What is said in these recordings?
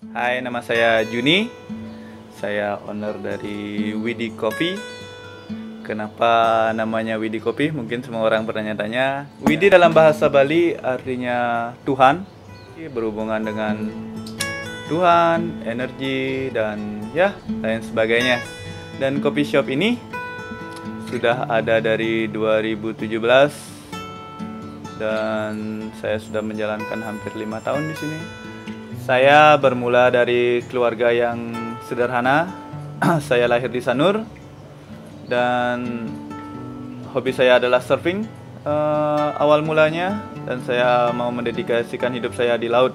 Hai, nama saya Juni. Saya owner dari Widi Coffee. Kenapa namanya Widi Coffee? Mungkin semua orang bertanya-tanya. Widi dalam bahasa Bali artinya Tuhan, berhubungan dengan Tuhan, energi, dan ya lain sebagainya. Dan coffee shop ini sudah ada dari 2017 dan saya sudah menjalankan hampir 5 tahun di sini. Saya bermula dari keluarga yang sederhana. Saya lahir di Sanur dan hobi saya adalah surfing awal mulanya, dan saya mau mendedikasikan hidup saya di laut.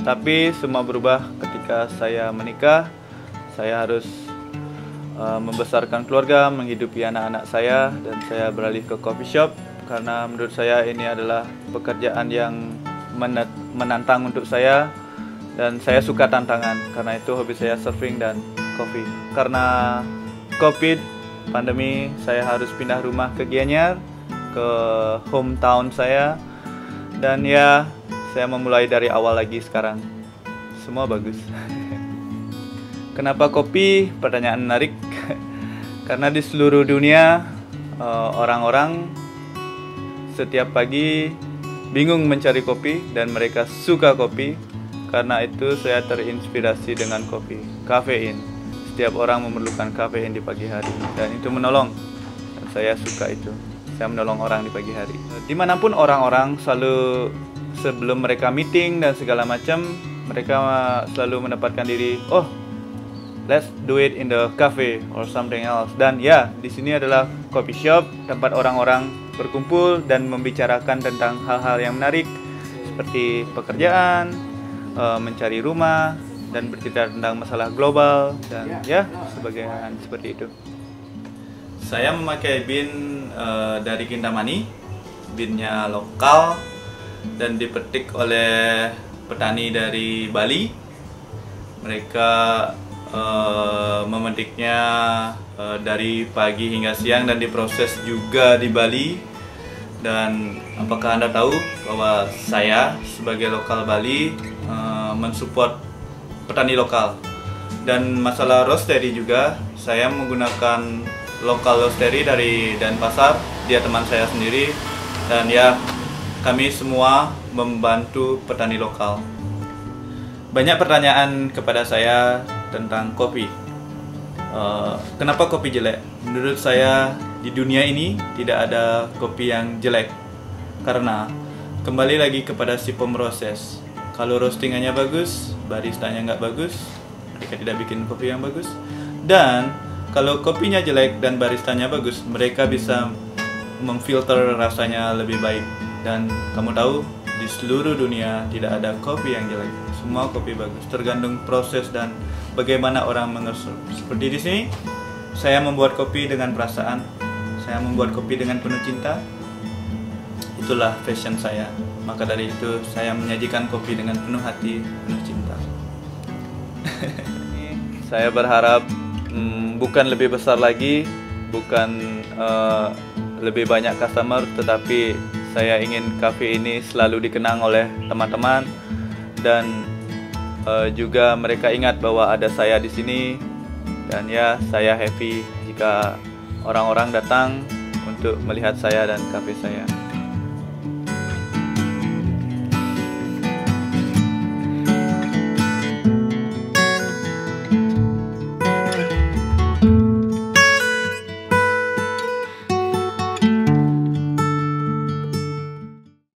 Tapi semua berubah ketika saya menikah. Saya harus membesarkan keluarga, menghidupi anak-anak saya, dan saya beralih ke coffee shop karena menurut saya ini adalah pekerjaan yang menantang untuk saya. Dan saya suka tantangan, karena itu hobi saya surfing dan kopi. Karena COVID, pandemi, saya harus pindah rumah ke Gianyar, ke hometown saya. Dan ya, saya memulai dari awal lagi sekarang. Semua bagus. Kenapa kopi? Pertanyaan menarik. Karena di seluruh dunia, orang-orang setiap pagi bingung mencari kopi dan mereka suka kopi. Karena itu saya terinspirasi dengan kopi, kafein. Setiap orang memerlukan kafein di pagi hari, dan itu menolong. Dan saya suka itu. Saya menolong orang di pagi hari. Dimanapun orang-orang selalu, sebelum mereka meeting dan segala macam, mereka selalu menempatkan diri, oh, let's do it in the cafe or something else. Dan ya, di sini adalah coffee shop, tempat orang-orang berkumpul dan membicarakan tentang hal-hal yang menarik seperti pekerjaan, mencari rumah, dan bercerita tentang masalah global, dan ya sebagainya seperti itu. Saya memakai bin dari Kintamani. Binnya lokal dan dipetik oleh petani dari Bali. Mereka memetiknya dari pagi hingga siang dan diproses juga di Bali. Dan apakah Anda tahu bahwa saya sebagai lokal Bali mensupport petani lokal. Dan masalah roastery juga, saya menggunakan lokal roastery dari Denpasar. Dia teman saya sendiri, dan ya kami semua membantu petani lokal. Banyak pertanyaan kepada saya tentang kopi. Kenapa kopi jelek? Menurut saya di dunia ini tidak ada kopi yang jelek, karena kembali lagi kepada si pemroses. Kalau roastingannya bagus, baristanya nggak bagus, mereka tidak bikin kopi yang bagus. Dan kalau kopinya jelek dan baristanya bagus, mereka bisa memfilter rasanya lebih baik. Dan kamu tahu, di seluruh dunia tidak ada kopi yang jelek. Semua kopi bagus, tergantung proses dan bagaimana orang mengersep. Seperti di sini, saya membuat kopi dengan perasaan. Saya membuat kopi dengan penuh cinta. Itulah passion saya. Maka dari itu saya menyajikan kopi dengan penuh hati, penuh cinta. Saya berharap bukan lebih besar lagi, bukan lebih banyak customer, tetapi saya ingin kafe ini selalu dikenang oleh teman-teman, dan juga mereka ingat bahwa ada saya di sini. Dan ya, saya happy jika orang-orang datang untuk melihat saya dan kafe saya.